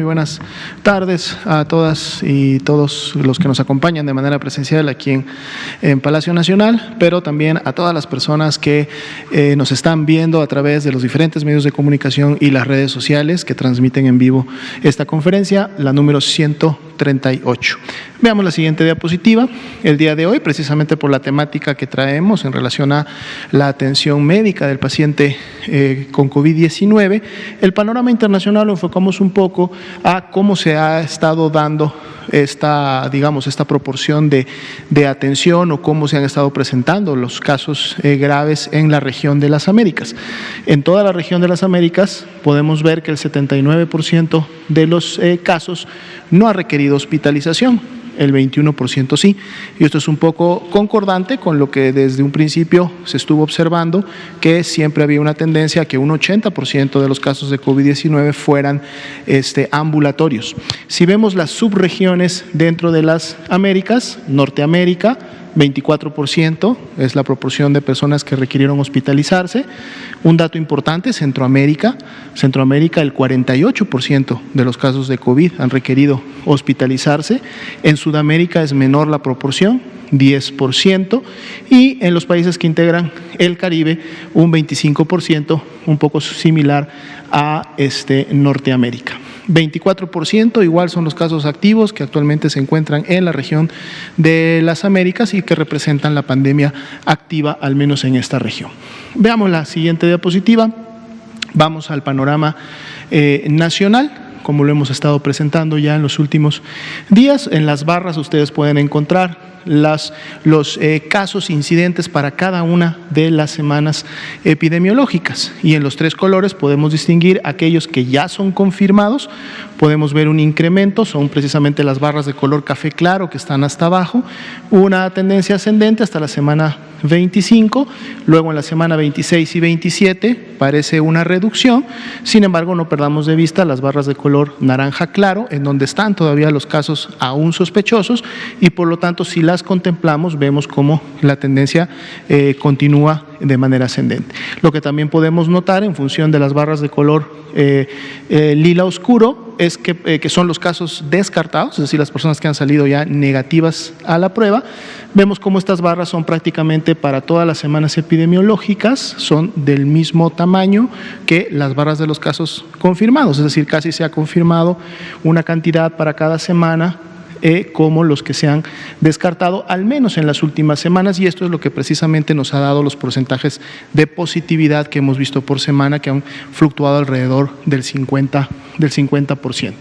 Muy buenas tardes a todas y todos los que nos acompañan de manera presencial aquí en Palacio Nacional, pero también a todas las personas que nos están viendo a través de los diferentes medios de comunicación y las redes sociales que transmiten en vivo esta conferencia, la número 138. Veamos la siguiente diapositiva. El día de hoy, precisamente por la temática que traemos en relación a la atención médica del paciente con COVID-19, el panorama internacional lo enfocamos un poco a cómo se ha estado dando esta proporción de atención o cómo se han estado presentando los casos graves en la región de las Américas. En toda la región de las Américas podemos ver que el 79% de los casos no ha requerido hospitalización. El 21% sí, y esto es un poco concordante con lo que desde un principio se estuvo observando, que siempre había una tendencia a que un 80% de los casos de COVID-19 fueran ambulatorios. Si vemos las subregiones dentro de las Américas, Norteamérica, 24% es la proporción de personas que requirieron hospitalizarse. Un dato importante, Centroamérica, el 48% de los casos de COVID han requerido hospitalizarse. En Sudamérica es menor la proporción, 10%, y en los países que integran el Caribe, un 25%, un poco similar a Norteamérica. 24% igual son los casos activos que actualmente se encuentran en la región de las Américas y que representan la pandemia activa, al menos en esta región. Veamos la siguiente diapositiva. Vamos al panorama nacional, como lo hemos estado presentando ya en los últimos días. En las barras ustedes pueden encontrar los casos incidentes para cada una de las semanas epidemiológicas, y en los tres colores podemos distinguir aquellos que ya son confirmados. Podemos ver un incremento, son precisamente las barras de color café claro que están hasta abajo, una tendencia ascendente hasta la semana 25, luego en la semana 26 y 27 parece una reducción. Sin embargo, no perdamos de vista las barras de color naranja claro, en donde están todavía los casos aún sospechosos, y por lo tanto, si las contemplamos, vemos cómo la tendencia continúa de manera ascendente. Lo que también podemos notar en función de las barras de color lila oscuro es que son los casos descartados, es decir, las personas que han salido ya negativas a la prueba. Vemos cómo estas barras son prácticamente para todas las semanas epidemiológicas, son del mismo tamaño que las barras de los casos confirmados, es decir, casi se ha confirmado una cantidad para cada semana como los que se han descartado, al menos en las últimas semanas, y esto es lo que precisamente nos ha dado los porcentajes de positividad que hemos visto por semana, que han fluctuado alrededor del 50%.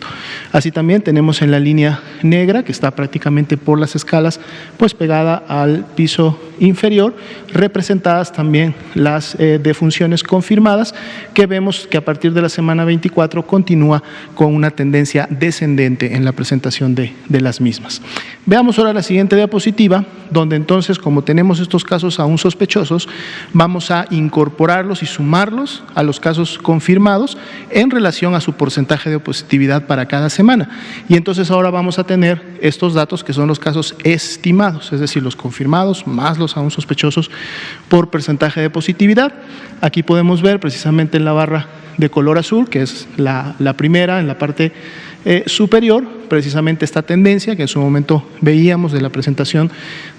Así también tenemos en la línea negra, que está prácticamente por las escalas, pues pegada al piso inferior, representadas también las defunciones confirmadas, que vemos que a partir de la semana 24 continúa con una tendencia descendente en la presentación de las mismas. Veamos ahora la siguiente diapositiva, donde entonces, como tenemos estos casos aún sospechosos, vamos a incorporarlos y sumarlos a los casos confirmados en relación a su porcentaje de positividad para cada semana. Y entonces ahora vamos a tener estos datos que son los casos estimados, es decir, los confirmados más los aún sospechosos por porcentaje de positividad. Aquí podemos ver precisamente en la barra de color azul, que es la primera en la parte superior, precisamente esta tendencia que en su momento veíamos de la presentación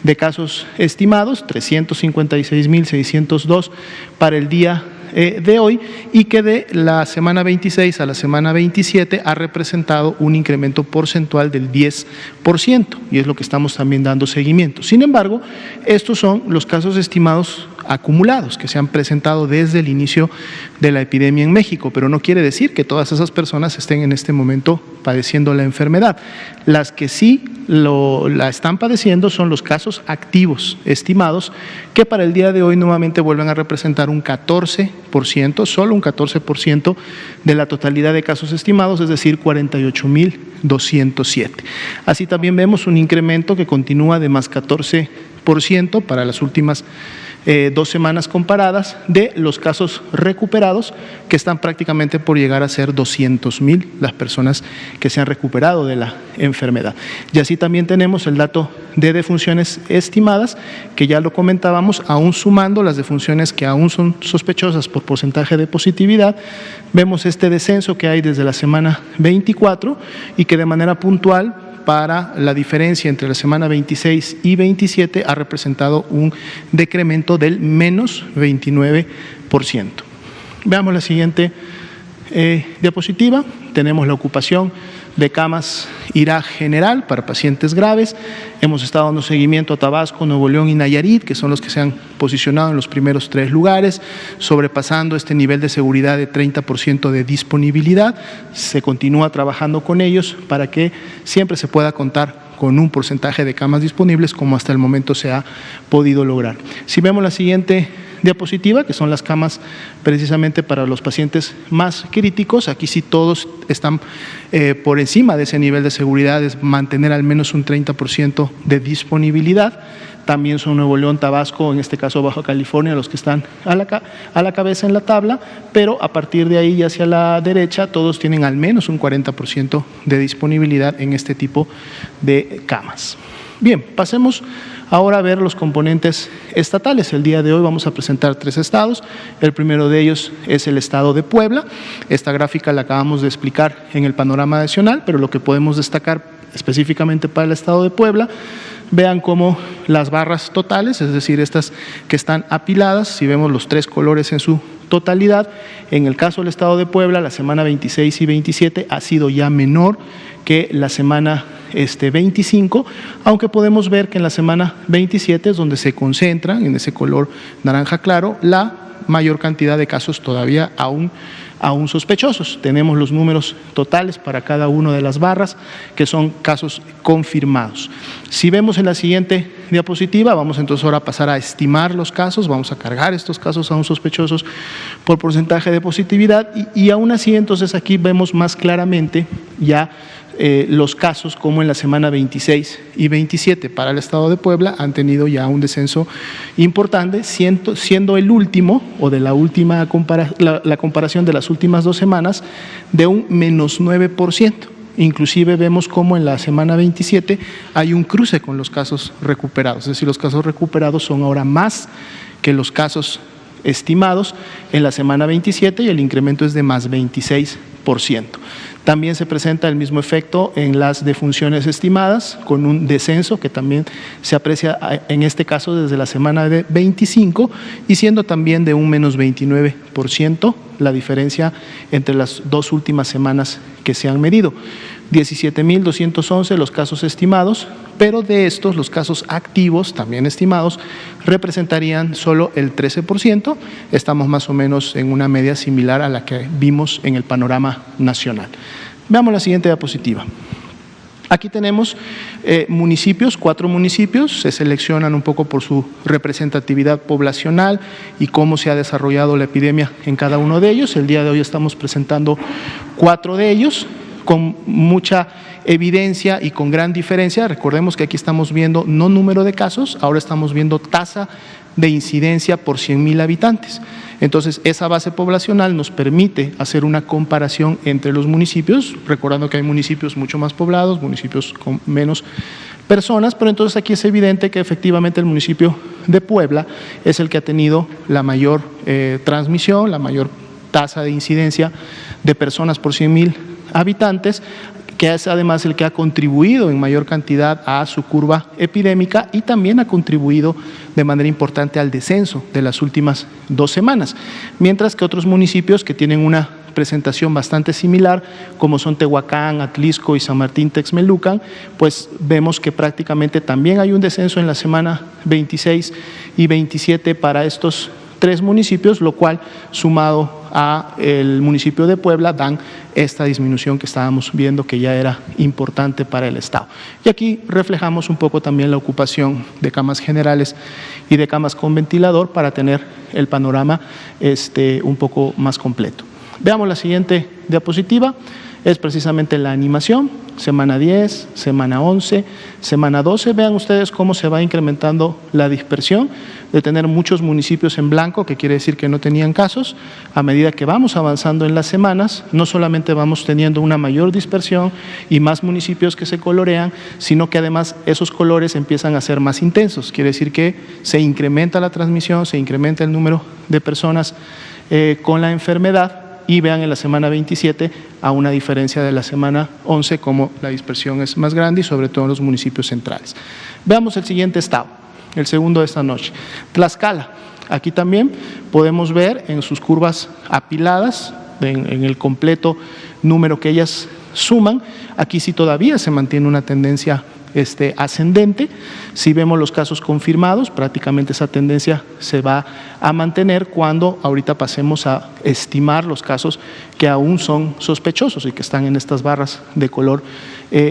de casos estimados, 356.602 para el día de hoy, y que de la semana 26 a la semana 27 ha representado un incremento porcentual del 10%, y es lo que estamos también dando seguimiento. Sin embargo, estos son los casos estimados acumulados que se han presentado desde el inicio de la epidemia en México, pero no quiere decir que todas esas personas estén en este momento padeciendo la enfermedad. Las que sí la están padeciendo son los casos activos estimados, que para el día de hoy nuevamente vuelven a representar un 14%, solo un 14% de la totalidad de casos estimados, es decir, 48.207. Así también vemos un incremento que continúa de más 14% para las últimas 2 semanas comparadas de los casos recuperados, que están prácticamente por llegar a ser 200,000 las personas que se han recuperado de la enfermedad. Y así también tenemos el dato de defunciones estimadas, que ya lo comentábamos, aún sumando las defunciones que aún son sospechosas por porcentaje de positividad, vemos este descenso que hay desde la semana 24 y que de manera puntual para la diferencia entre la semana 26 y 27 ha representado un decremento del menos 29%. Veamos la siguiente diapositiva. Tenemos la ocupación de camas IRA general para pacientes graves. Hemos estado dando seguimiento a Tabasco, Nuevo León y Nayarit, que son los que se han posicionado en los primeros 3 lugares, sobrepasando este nivel de seguridad de 30% de disponibilidad. Se continúa trabajando con ellos para que siempre se pueda contar con un porcentaje de camas disponibles como hasta el momento se ha podido lograr. Si vemos la siguiente diapositiva, que son las camas precisamente para los pacientes más críticos, aquí sí todos están por encima de ese nivel de seguridad, es mantener al menos un 30% de disponibilidad. También son Nuevo León, Tabasco, en este caso Baja California, los que están a la cabeza en la tabla, pero a partir de ahí y hacia la derecha todos tienen al menos un 40% de disponibilidad en este tipo de camas. Bien, pasemos ahora a ver los componentes estatales. El día de hoy vamos a presentar 3 estados. El primero de ellos es el estado de Puebla. Esta gráfica la acabamos de explicar en el panorama nacional, pero lo que podemos destacar específicamente para el estado de Puebla, vean cómo las barras totales, es decir, estas que están apiladas, si vemos los 3 colores en su totalidad, en el caso del estado de Puebla, la semana 26 y 27 ha sido ya menor que la semana 25, aunque podemos ver que en la semana 27 es donde se concentran, en ese color naranja claro, la mayor cantidad de casos todavía aún sospechosos. Tenemos los números totales para cada una de las barras, que son casos confirmados. Si vemos en la siguiente diapositiva, vamos entonces ahora a pasar a estimar los casos, vamos a cargar estos casos aún sospechosos por porcentaje de positividad y aún así entonces aquí vemos más claramente ya los casos como en la semana 26 y 27 para el estado de Puebla han tenido ya un descenso importante, siendo el último o de la última la comparación de las últimas 2 semanas de un menos 9%. Inclusive vemos como en la semana 27 hay un cruce con los casos recuperados, es decir, los casos recuperados son ahora más que los casos estimados en la semana 27 y el incremento es de más 26%. También se presenta el mismo efecto en las defunciones estimadas, con un descenso que también se aprecia en este caso desde la semana de 25 y siendo también de un menos 29% la diferencia entre las 2 últimas semanas que se han medido. 17,211 los casos estimados, pero de estos los casos activos, también estimados, representarían solo el 13%. Estamos más o menos en una media similar a la que vimos en el panorama nacional. Veamos la siguiente diapositiva. Aquí tenemos municipios, 4 municipios, se seleccionan un poco por su representatividad poblacional y cómo se ha desarrollado la epidemia en cada uno de ellos. El día de hoy estamos presentando 4 de ellos, con mucha evidencia y con gran diferencia. Recordemos que aquí estamos viendo no número de casos, ahora estamos viendo tasa de incidencia por 100,000 habitantes. Entonces, esa base poblacional nos permite hacer una comparación entre los municipios, recordando que hay municipios mucho más poblados, municipios con menos personas, pero entonces aquí es evidente que efectivamente el municipio de Puebla es el que ha tenido la mayor transmisión, la mayor tasa de incidencia de personas por 100,000 habitantes, que es además el que ha contribuido en mayor cantidad a su curva epidémica y también ha contribuido de manera importante al descenso de las últimas 2 semanas, mientras que otros municipios que tienen una presentación bastante similar, como son Tehuacán, Atlisco y San Martín Texmelucan, pues vemos que prácticamente también hay un descenso en la semana 26 y 27 para estos 3 municipios, lo cual sumado a el municipio de Puebla dan esta disminución que estábamos viendo que ya era importante para el estado. Y aquí reflejamos un poco también la ocupación de camas generales y de camas con ventilador para tener el panorama un poco más completo. Veamos la siguiente diapositiva, es precisamente la animación. semana 10, semana 11, semana 12. Vean ustedes cómo se va incrementando la dispersión de tener muchos municipios en blanco, que quiere decir que no tenían casos. A medida que vamos avanzando en las semanas, no solamente vamos teniendo una mayor dispersión y más municipios que se colorean, sino que además esos colores empiezan a ser más intensos. Quiere decir que se incrementa la transmisión, se incrementa el número de personas con la enfermedad. Y vean en la semana 27 a una diferencia de la semana 11 como la dispersión es más grande y sobre todo en los municipios centrales. Veamos el siguiente estado, el segundo de esta noche. Tlaxcala. Aquí también podemos ver en sus curvas apiladas, en el completo número que ellas suman. Aquí sí todavía se mantiene una tendencia ascendente. Si vemos los casos confirmados, prácticamente esa tendencia se va a mantener cuando ahorita pasemos a estimar los casos que aún son sospechosos y que están en estas barras de color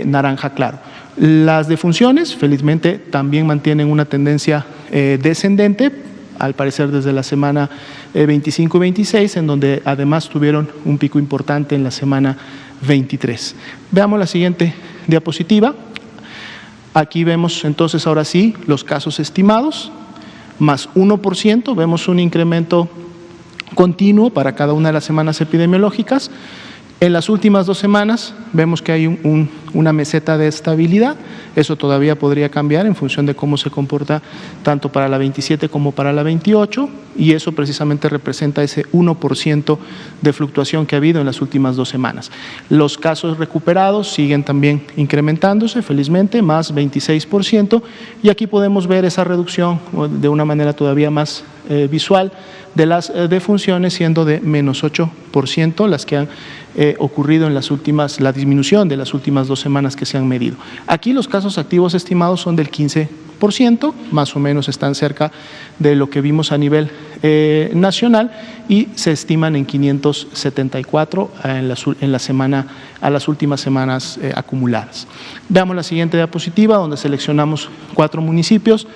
naranja claro. Las defunciones, felizmente, también mantienen una tendencia descendente, al parecer desde la semana 25 y 26, en donde además tuvieron un pico importante en la semana 23. Veamos la siguiente diapositiva. Aquí vemos entonces ahora sí los casos estimados, más 1%, vemos un incremento continuo para cada una de las semanas epidemiológicas. En las últimas 2 semanas vemos que hay una meseta de estabilidad. Eso todavía podría cambiar en función de cómo se comporta tanto para la 27 como para la 28, y eso precisamente representa ese 1% de fluctuación que ha habido en las últimas 2 semanas. Los casos recuperados siguen también incrementándose, felizmente, más 26%, y aquí podemos ver esa reducción de una manera todavía más visual de las defunciones, siendo de menos 8% las que han ocurrido en las últimas, la disminución de las últimas 2 semanas que se han medido. Aquí los casos activos estimados son del 15%, más o menos están cerca de lo que vimos a nivel nacional, y se estiman en 574 a las últimas semanas acumuladas. Veamos la siguiente diapositiva, donde seleccionamos 4 municipios,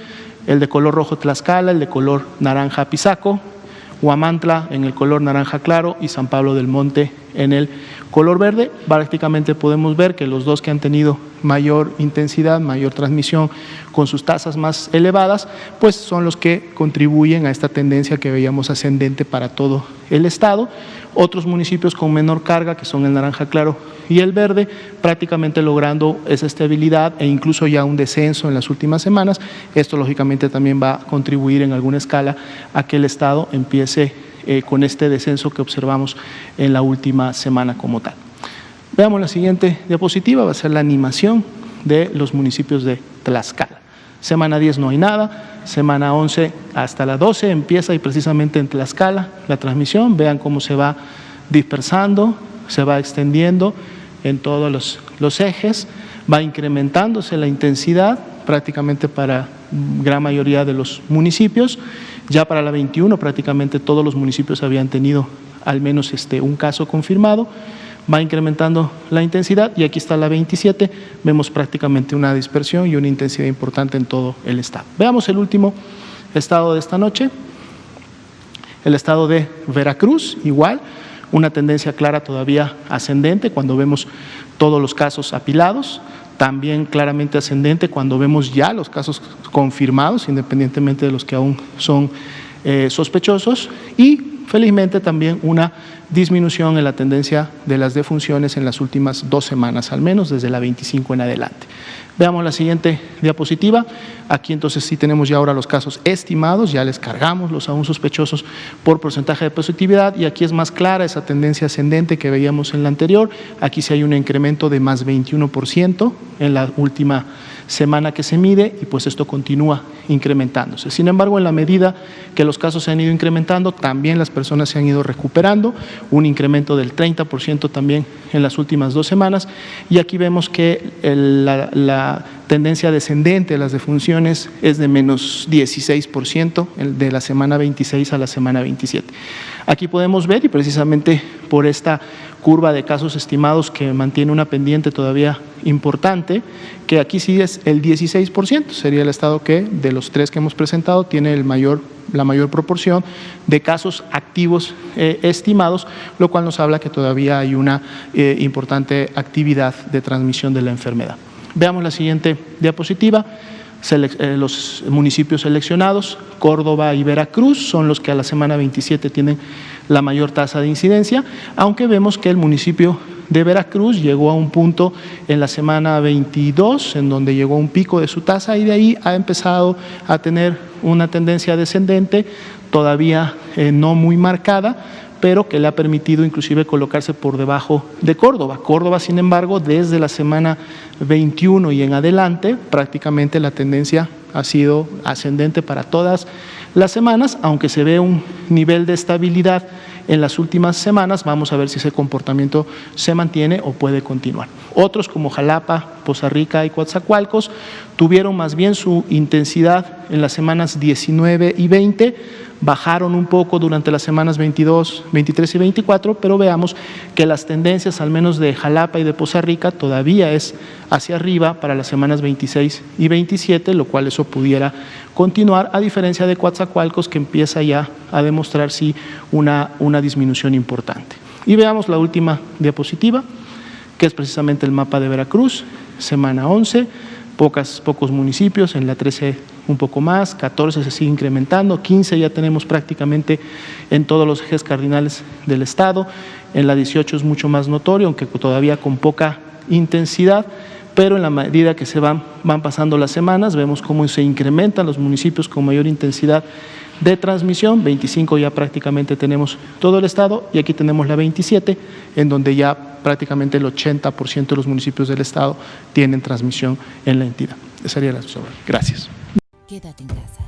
el de color rojo Tlaxcala, el de color naranja Apizaco, Huamantla en el color naranja claro y San Pablo del Monte en el color verde. Prácticamente podemos ver que los dos que han tenido mayor intensidad, mayor transmisión con sus tasas más elevadas, pues son los que contribuyen a esta tendencia que veíamos ascendente para todo el estado. Otros municipios con menor carga, que son el naranja claro y el verde, prácticamente logrando esa estabilidad e incluso ya un descenso en las últimas semanas. Esto lógicamente también va a contribuir en alguna escala a que el estado empiece con este descenso que observamos en la última semana como tal. Veamos la siguiente diapositiva, va a ser la animación de los municipios de Tlaxcala. Semana 10 no hay nada, semana 11 hasta la 12 empieza, y precisamente en Tlaxcala la transmisión, vean cómo se va dispersando, se va extendiendo en todos los ejes, va incrementándose la intensidad prácticamente para gran mayoría de los municipios. Ya para la 21 prácticamente todos los municipios habían tenido al menos un caso confirmado. Va incrementando la intensidad, y aquí está la 27, vemos prácticamente una dispersión y una intensidad importante en todo el estado. Veamos el último estado de esta noche, el estado de Veracruz, igual, una tendencia clara todavía ascendente cuando vemos todos los casos apilados, también claramente ascendente cuando vemos ya los casos confirmados, independientemente de los que aún son sospechosos, y felizmente también una disminución en la tendencia de las defunciones en las últimas 2 semanas, al menos desde la 25 en adelante. Veamos la siguiente diapositiva. Aquí entonces sí tenemos ya ahora los casos estimados, ya les cargamos los aún sospechosos por porcentaje de positividad, y aquí es más clara esa tendencia ascendente que veíamos en la anterior. Aquí sí hay un incremento de más 21% en la última semana que se mide, y pues esto continúa incrementándose. Sin embargo, en la medida que los casos se han ido incrementando, también las personas se han ido recuperando, un incremento del 30% también en las últimas 2 semanas, y aquí vemos que la tendencia descendente de las defunciones es de menos 16% de la semana 26 a la semana 27. Aquí podemos ver, y precisamente por esta curva de casos estimados que mantiene una pendiente todavía importante, que aquí sí es el 16%, sería el estado que de los 3 que hemos presentado tiene la mayor proporción de casos activos estimados, lo cual nos habla que todavía hay una importante actividad de transmisión de la enfermedad. Veamos la siguiente diapositiva. Los municipios seleccionados, Córdoba y Veracruz, son los que a la semana 27 tienen la mayor tasa de incidencia, aunque vemos que el municipio de Veracruz llegó a un punto en la semana 22, en donde llegó a un pico de su tasa y de ahí ha empezado a tener una tendencia descendente, todavía no muy marcada, pero que le ha permitido inclusive colocarse por debajo de Córdoba. Córdoba, sin embargo, desde la semana 21 y en adelante, prácticamente la tendencia ha sido ascendente para todas las semanas, aunque se ve un nivel de estabilidad en las últimas semanas. Vamos a ver si ese comportamiento se mantiene o puede continuar. Otros como Jalapa, Poza Rica y Coatzacoalcos tuvieron más bien su intensidad en las semanas 19 y 20, bajaron un poco durante las semanas 22, 23 y 24, pero veamos que las tendencias, al menos de Jalapa y de Poza Rica, todavía es hacia arriba para las semanas 26 y 27, lo cual eso pudiera continuar, a diferencia de Coatzacoalcos, que empieza ya a demostrar sí una disminución importante. Y veamos la última diapositiva, que es precisamente el mapa de Veracruz, semana 11, pocos municipios, en la 13 un poco más, 14 se sigue incrementando, 15 ya tenemos prácticamente en todos los ejes cardinales del estado, en la 18 es mucho más notorio, aunque todavía con poca intensidad, pero en la medida que se van pasando las semanas, vemos cómo se incrementan los municipios con mayor intensidad de transmisión. 25 ya prácticamente tenemos todo el estado y aquí tenemos la 27, en donde ya prácticamente el 80% de los municipios del estado tienen transmisión en la entidad. Esa sería la sobre. Gracias. Quédate en casa.